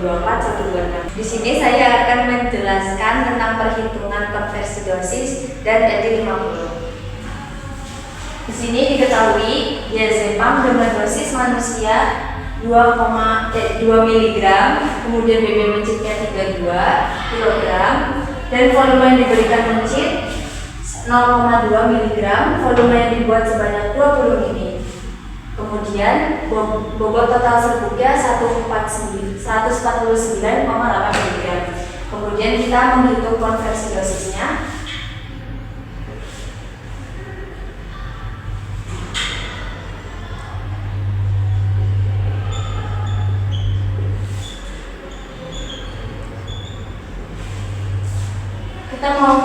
124, 126. Di sini saya akan menjelaskan tentang perhitungan konversi dosis dan ED50. Di sini diketahui diazepam dengan dosis manusia 2 mg, kemudian BB mencitnya 32 kg, dan volume yang diberikan mencit 0,2 mg, volume yang dibuat sebanyak 20 ml. Kemudian bobot total serbuknya 149,8 mg. Kemudian kita menghitung konversi dosisnya. Kita mau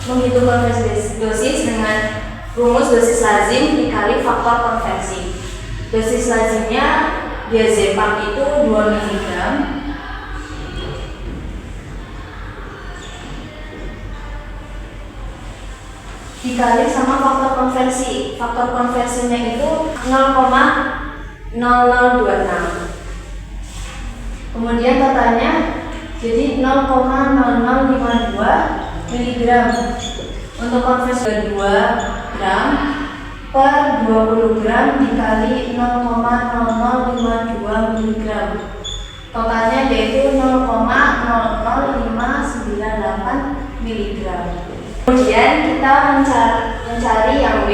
menghitung konversi dosis dengan rumus dosis lazim dikali faktor konversi. Dosis lazimnya diazepam itu 2 mg dikali sama faktor konversi. Faktor konversinya itu 0,0026. Kemudian totalnya jadi 0,0052 mg. Untuk konversi 2 gram per 20 gram dikali 0,0052 mg. Totalnya yaitu 0,00598 mg. Kemudian kita mencari yang B,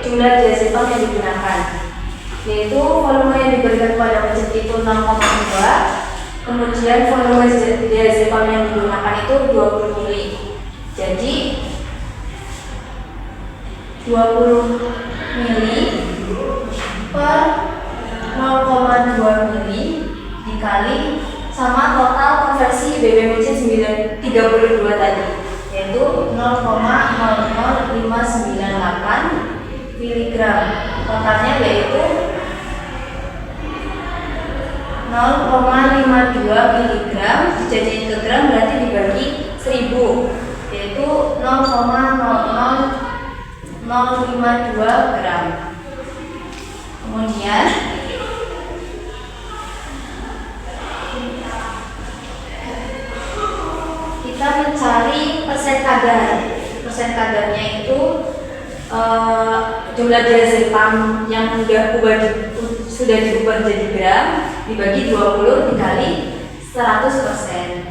jumlah diazepam yang digunakan, yaitu volume yang diberikan pada mencit itu 0,2. Kemudian volume diazepam yang digunakan itu 20 ml. Jadi 20 ml per 0,2 ml dikali sama total konversi BB mencit 32 tadi, yaitu 0,00598 mg. Totalnya yaitu 0,52 mg dijadikan ke gram berarti dibagi 1000, yaitu 0,00052 gram. Kemudian kita mencari persen kadar. Persen kadarnya itu jumlah diazepam yang sudah diubah jadi gram dibagi 20 dikali 100%.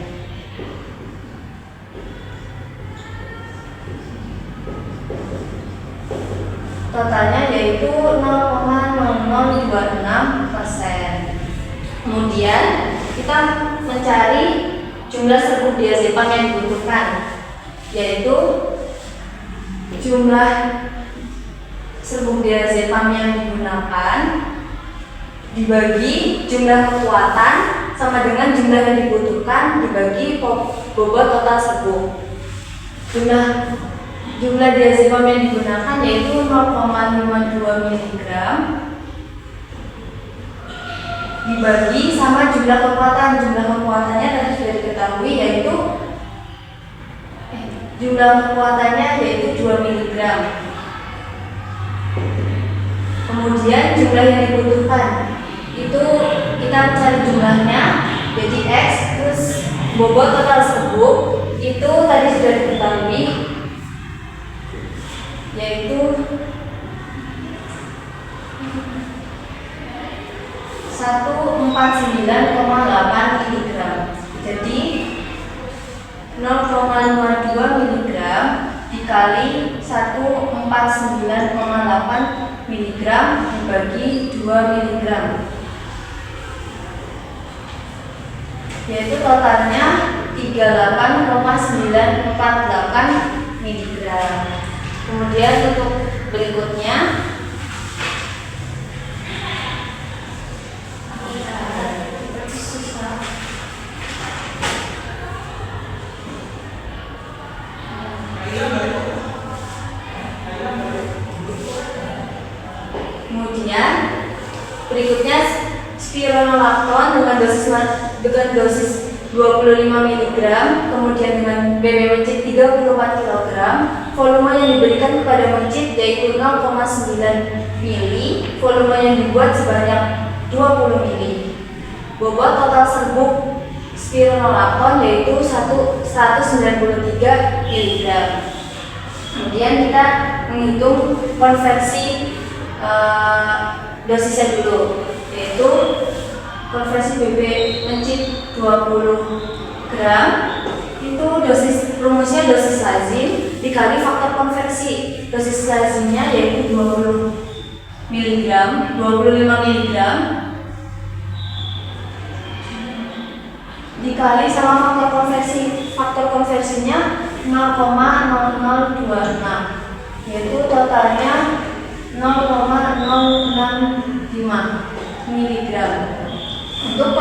Totalnya yaitu 0,0026%. Kemudian kita mencari jumlah serbuk diazepam yang dibutuhkan, yaitu jumlah serbuk diazepam yang digunakan dibagi jumlah kekuatan sama dengan jumlah yang dibutuhkan dibagi bobot total serbuk. Jumlah diazepam yang digunakan yaitu 0,52 mg dibagi sama jumlah kekuatan. Jumlah kekuatannya tadi sudah diketahui, yaitu jumlah kekuatannya yaitu 2 mg. Kemudian jumlah yang dibutuhkan itu kita cari jumlahnya, jadi X plus bobot total serbuk itu tadi sudah diketahui, yaitu 149,8 mg. Jadi 0,52 mg dikali 149,8 mg dibagi 2 mg, yaitu totalnya 38,948 mg. Kemudian untuk berikutnya spironolakton dengan dosis 25 mg, kemudian dengan BB mencit 34 kg, volume yang diberikan kepada mencit yaitu 0,9 ml, volume yang dibuat sebanyak 20 ml. Bobot total serbuk spironolakton yaitu 193 mg. Kemudian kita menghitung konversi dosisnya dulu, yaitu konversi BB mencit 20 gram itu rumusnya dosis lazim dikali faktor konversi. Dosis lazimnya yaitu 20 mg, 25 mg dikali sama faktor konversi. Faktor konversinya 0,0026, yaitu totalnya 0,065 mg. Untuk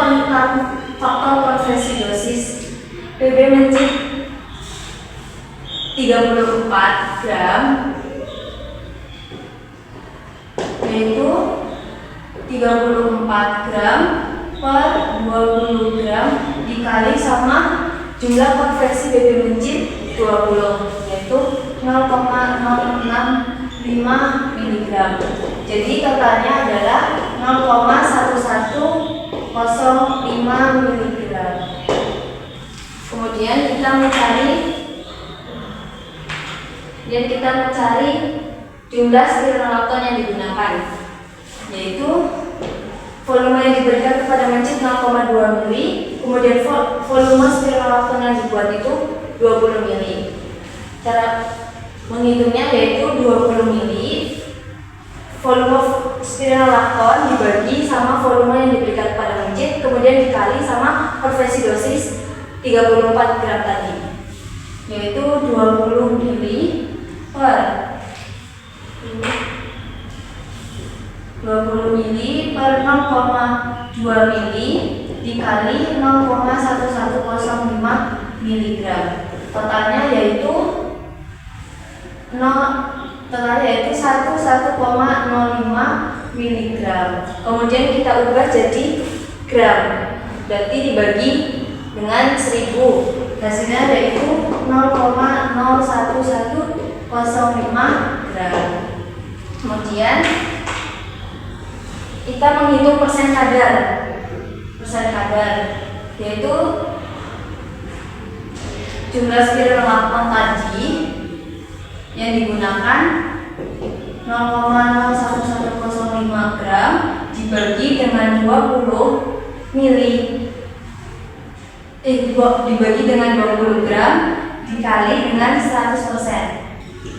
faktor konversi dosis BB mencit 34 gram yaitu 34 gram per 20 gram dikali sama jumlah konversi BB mencit 20 yaitu 0,065 mg. Jadi totalnya adalah 0,1105 mg. Kemudian kita mencari jumlah spironolakton yang digunakan, yaitu volume yang diberikan kepada mencit 0,2 mili, kemudian volume spironolakton yang dibuat itu 20 mili. Cara menghitungnya yaitu 20 mili volume spironolakton dibagi sama volume yang diberikan kepada mencit, kemudian dikali sama konversi dosis 34 gram tadi, yaitu 20 mili per 20 mili per 0,2 mili dikali 0,1105 mg. Totalnya yaitu 1105 mg. Kemudian kita ubah jadi gram, berarti dibagi dengan 1000, hasilnya yaitu 0,01105 gram. Kemudian kita menghitung persen kadar, yaitu jumlah spironolakton tadi yang digunakan 0,01105 gram dibagi dengan 20 mili dibagi dengan 20 gram dikali dengan 100%.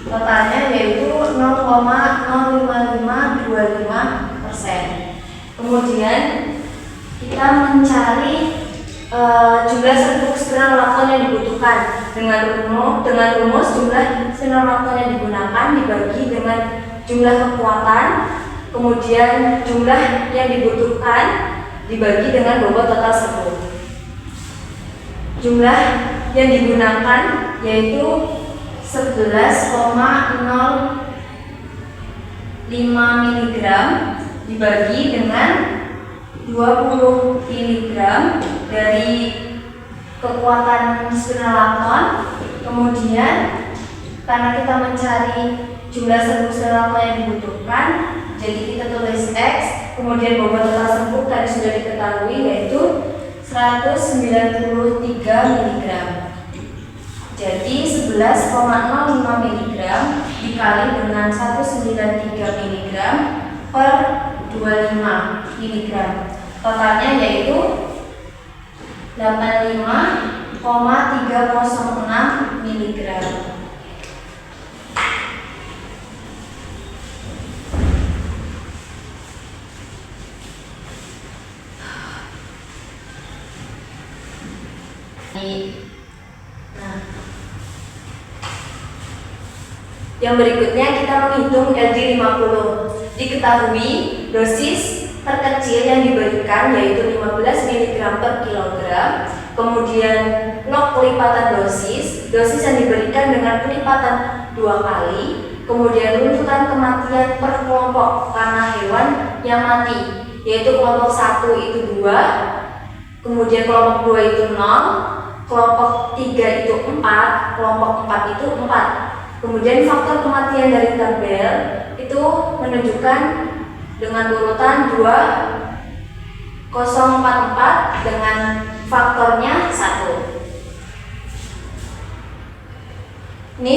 Totalnya yaitu 0,05525%. Kemudian kita mencari jumlah serbuk spironolakton yang dibutuhkan dengan rumus jumlah spironolakton yang digunakan dibagi dengan jumlah kekuatan, kemudian jumlah yang dibutuhkan dibagi dengan bobot total serbuk. Jumlah yang digunakan yaitu 11,05 mg dibagi dengan 20 mg dari kekuatan spironolakton. Kemudian karena kita mencari jumlah serbuk spironolakton yang dibutuhkan, jadi kita tulis X, kemudian bobot total serbuk tadi sudah diketahui yaitu 193 mg. Jadi 11,05 mg dikali dengan 193 mg per 25 mg. Totalnya yaitu 85,306 mg. Nah, yang berikutnya kita menghitung LD50. Diketahui dosis terkecil yang diberikan yaitu 15 mg per kilogram. Kemudian log pelipatan dosis yang diberikan dengan pelipatan 2 kali. Kemudian runtutan kematian per kelompok karena hewan yang mati, yaitu kelompok 1 itu 2, kemudian kelompok 2 itu 0, kelompok 3 itu 4, kelompok 4 itu 4. Kemudian faktor kematian dari tabel itu menunjukkan dengan urutan 2044 dengan faktornya 1. Ini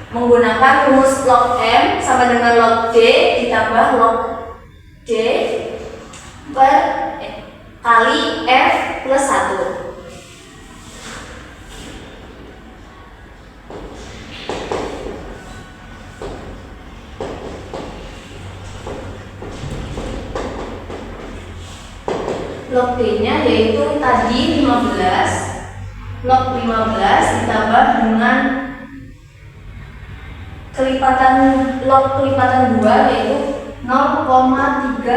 menggunakan rumus log M sama dengan log D ditambah log D kali F plus 1. Log D-nya yaitu tadi 15, log 15 ditambah dengan log kelipatan 2 yaitu 0,301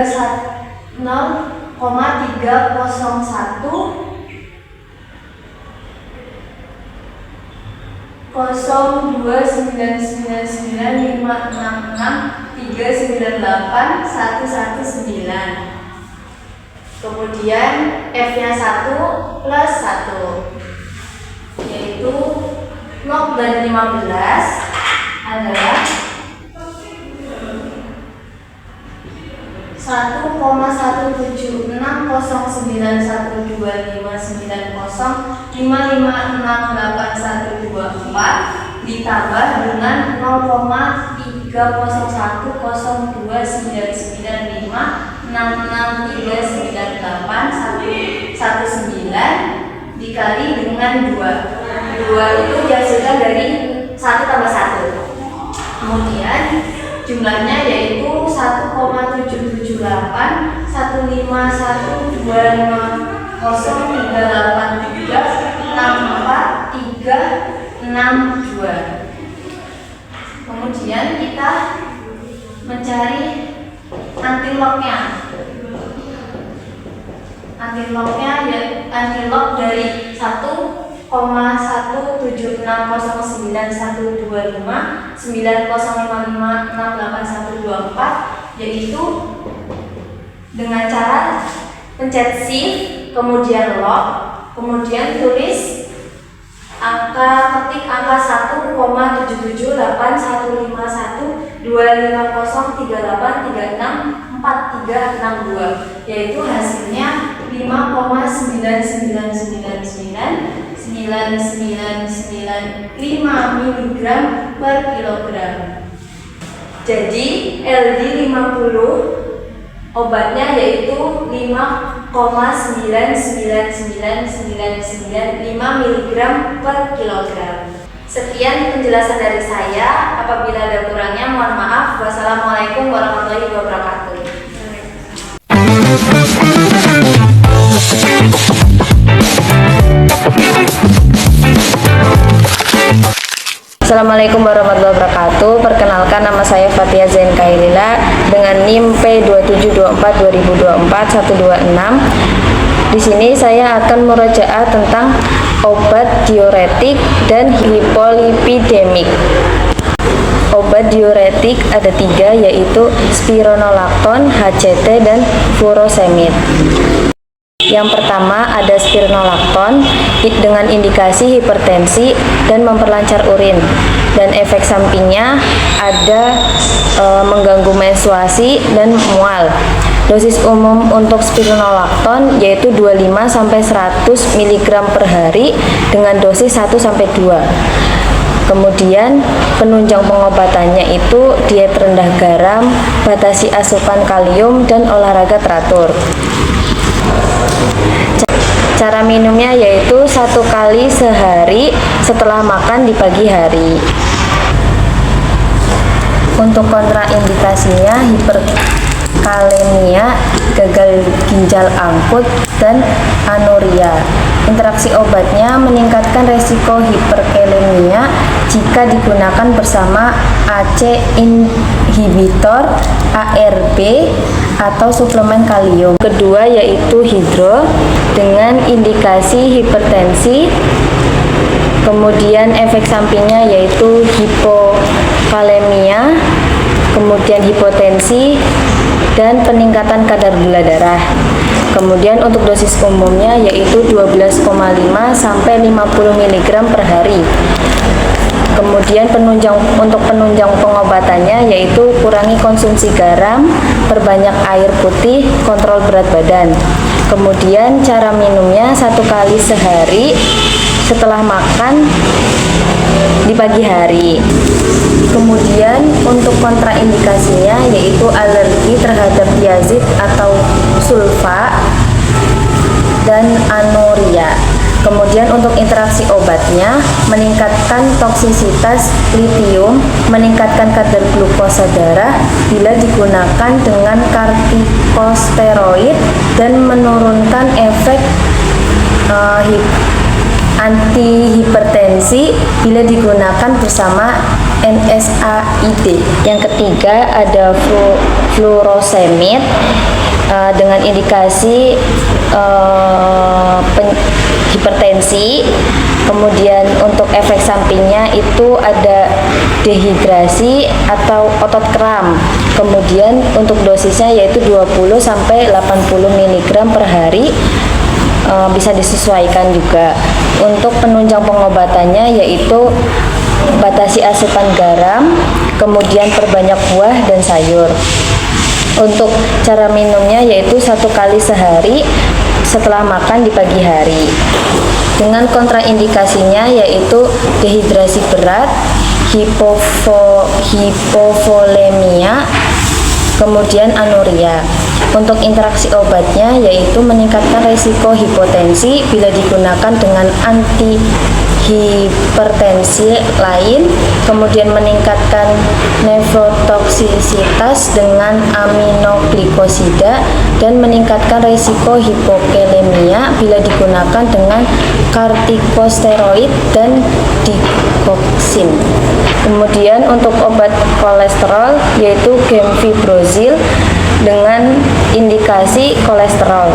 0,2999566398119. Kemudian F-nya 1 plus 1, yaitu log dari 15 adalah 1,17609125055668124 ditambah dengan 0,30129956639819 dikali dengan 2 itu dihasilkan dari 1 tambah 1. Kemudian jumlahnya yaitu 1,7781035236432. Kemudian kita mencari antilognya. Antilog dari 1,17609125905556824 yaitu dengan cara pencet shift kemudian log kemudian ketik angka 1,77810512503836436 yaitu hasilnya 5,999999995 mg per kilogram. Jadi LD50 obatnya yaitu 5,9999995 mg per kilogram. Sekian penjelasan dari saya. Apabila ada kurangnya mohon maaf. Wassalamualaikum warahmatullahi wabarakatuh. Assalamualaikum warahmatullahi wabarakatuh. Perkenalkan, nama saya Fathia Zain Kailila dengan NIM P27242024-126. Di sini saya akan murojaah tentang obat diuretik dan hipolipidemik. Obat diuretik ada 3, yaitu spironolakton, HCT, dan furosemid. Yang pertama ada spironolakton dengan indikasi hipertensi dan memperlancar urin, dan efek sampingnya ada mengganggu menstruasi dan mual. Dosis umum untuk spironolakton yaitu 25-100 mg per hari dengan dosis 1-2. Kemudian penunjang pengobatannya itu diet rendah garam, batasi asupan kalium, dan olahraga teratur. Cara minumnya yaitu 1 kali sehari setelah makan di pagi hari. Untuk kontraindikasinya hiperkalemia, gagal ginjal akut, dan anuria. Interaksi obatnya meningkatkan resiko hiperkalemia jika digunakan bersama ACE inhibitor, ARB, atau suplemen kalium. Kedua yaitu hidro dengan indikasi hipertensi. Kemudian efek sampingnya yaitu hipokalemia, kemudian hipotensi, dan peningkatan kadar gula darah. Kemudian untuk dosis umumnya yaitu 12,5 sampai 50 mg per hari. Kemudian untuk penunjang pengobatannya yaitu kurangi konsumsi garam, perbanyak air putih, kontrol berat badan. Kemudian cara minumnya 1 kali sehari setelah makan di pagi hari. Kemudian untuk kontraindikasinya yaitu alergi terhadap thiazid atau sulfa dan anuria. Kemudian untuk interaksi obatnya meningkatkan toksisitas litium, meningkatkan kadar glukosa darah bila digunakan dengan kortikosteroid dan menurunkan efek antihipertensi bila digunakan bersama NSAID. Yang ketiga ada furosemid dengan indikasi hipertensi. Kemudian untuk efek sampingnya itu ada dehidrasi atau otot kram. Kemudian untuk dosisnya yaitu 20 sampai 80 mg per hari. Bisa disesuaikan juga. Untuk penunjang pengobatannya yaitu batasi asupan garam, kemudian perbanyak buah dan sayur. Untuk cara minumnya yaitu 1 kali sehari setelah makan di pagi hari. Dengan kontraindikasinya yaitu dehidrasi berat, hipovolemia, kemudian anuria. Untuk interaksi obatnya yaitu meningkatkan risiko hipotensi bila digunakan dengan antihipertensi lain, kemudian meningkatkan nefrotoksisitas dengan aminoglikosida, dan meningkatkan risiko hipokalemia bila digunakan dengan kortikosteroid dan digoxin. Kemudian untuk obat kolesterol yaitu gemfibrozil dengan indikasi kolesterol.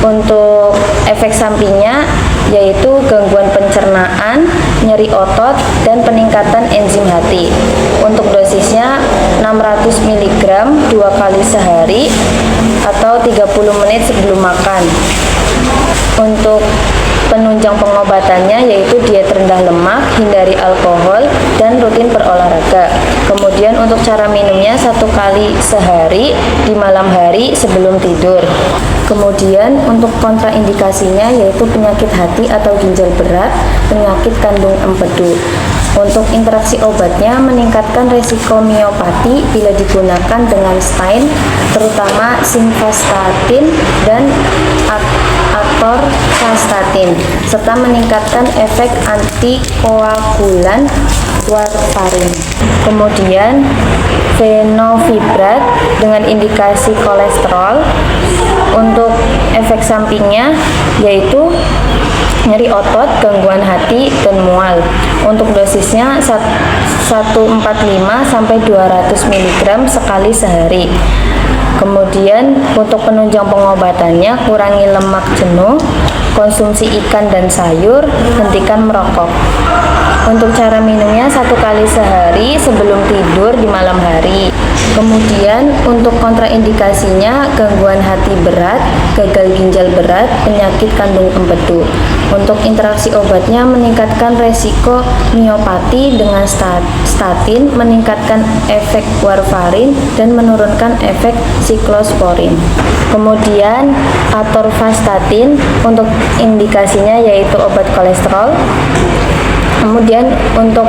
Untuk efek sampingnya yaitu gangguan pencernaan, nyeri otot, dan peningkatan enzim hati. Untuk dosisnya 600 mg 2 kali sehari atau 30 menit sebelum makan. Untuk penunjang pengobatannya yaitu diet rendah lemak, hindari alkohol, dan rutin berolahraga. Kemudian untuk cara minumnya 1 kali sehari di malam hari sebelum tidur. Kemudian untuk kontraindikasinya yaitu penyakit hati atau ginjal berat, penyakit kandung empedu. Untuk interaksi obatnya meningkatkan resiko miopati bila digunakan dengan statin, terutama simvastatin dan atorvastatin, serta meningkatkan efek antikoagulan warfarin. Kemudian fenovibrat dengan indikasi kolesterol. Untuk efek sampingnya yaitu nyeri otot, gangguan hati, dan mual. Untuk dosisnya 145 sampai 200 mg sekali sehari. Kemudian untuk penunjang pengobatannya kurangi lemak jenuh, konsumsi ikan dan sayur, hentikan merokok. Untuk cara minumnya 1 kali sehari sebelum tidur di malam hari. Kemudian untuk kontraindikasinya gangguan hati berat, gagal ginjal berat, penyakit kandung empedu. Untuk interaksi obatnya meningkatkan resiko miopati dengan statin, meningkatkan efek warfarin, dan menurunkan efek siklosporin. Kemudian atorvastatin untuk indikasinya yaitu obat kolesterol. Kemudian untuk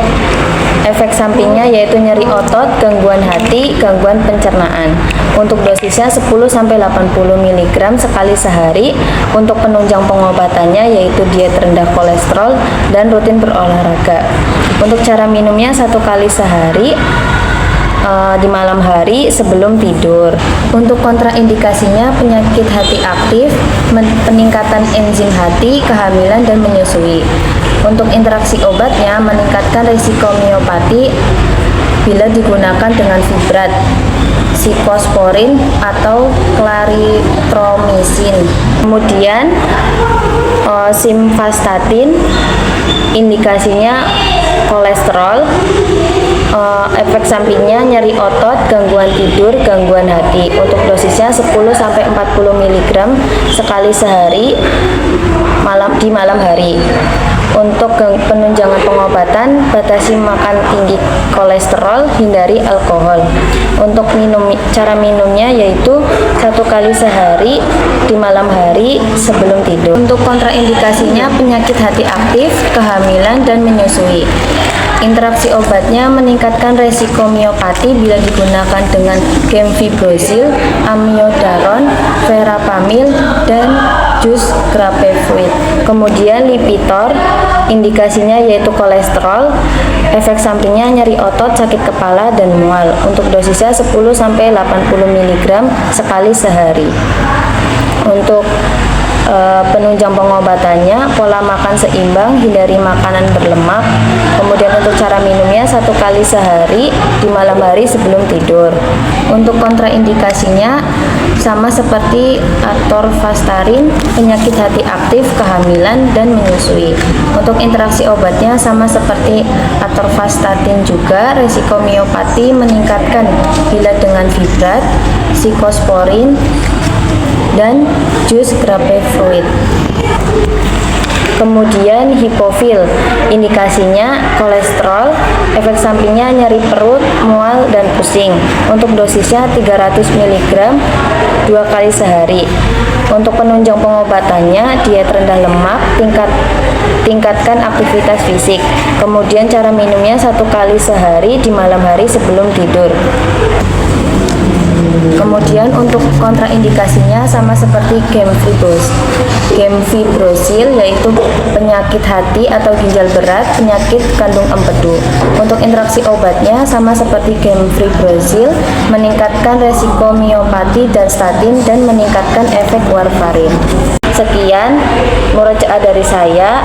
efek sampingnya yaitu nyeri otot, gangguan hati, gangguan pencernaan. Untuk dosisnya 10 sampai 80 mg sekali sehari. Untuk penunjang pengobatannya yaitu diet rendah kolesterol dan rutin berolahraga. Untuk cara minumnya 1 kali sehari di malam hari sebelum tidur. Untuk kontraindikasinya penyakit hati aktif, peningkatan enzim hati, kehamilan, dan menyusui. Untuk interaksi obatnya meningkatkan risiko miopati bila digunakan dengan fibrat, siklosporin, atau clarithromycin. Kemudian simvastatin indikasinya kolesterol. Efek sampingnya nyeri otot, gangguan tidur, gangguan hati. Untuk dosisnya 10 sampai 40 mg sekali sehari di malam hari. Untuk penunjangan pengobatan, batasi makan tinggi kolesterol, hindari alkohol. Untuk cara minumnya yaitu 1 kali sehari di malam hari sebelum tidur. Untuk kontraindikasinya penyakit hati aktif, kehamilan, dan menyusui. Interaksi obatnya meningkatkan resiko miopati bila digunakan dengan gemfibrozil, amiodaron, verapamil, dan jus grapefruit. Kemudian Lipitor, indikasinya yaitu kolesterol, efek sampingnya nyeri otot, sakit kepala, dan mual. Untuk dosisnya 10-80 mg sekali sehari. Untuk penunjang pengobatannya, pola makan seimbang, hindari makanan berlemak. Kemudian untuk cara minumnya 1 kali sehari di malam hari sebelum tidur. Untuk kontraindikasinya sama seperti atorvastatin, penyakit hati aktif, kehamilan, dan menyusui. Untuk interaksi obatnya sama seperti atorvastatin juga, resiko miopati meningkatkan bila dengan fibrat, sikosporin, dan jus grapefruit. Kemudian hipofil, indikasinya kolesterol, efek sampingnya nyeri perut, mual, dan pusing. Untuk dosisnya 300 mg 2 kali sehari. Untuk penunjang pengobatannya, diet rendah lemak, tingkatkan aktivitas fisik. Kemudian cara minumnya 1 kali sehari di malam hari sebelum tidur. Kemudian untuk kontraindikasinya sama seperti gemfibrozil, yaitu penyakit hati atau ginjal berat, penyakit kandung empedu. Untuk interaksi obatnya sama seperti gemfibrozil, meningkatkan resiko miopati dan statin, dan meningkatkan efek warfarin. Sekian murojaah dari saya.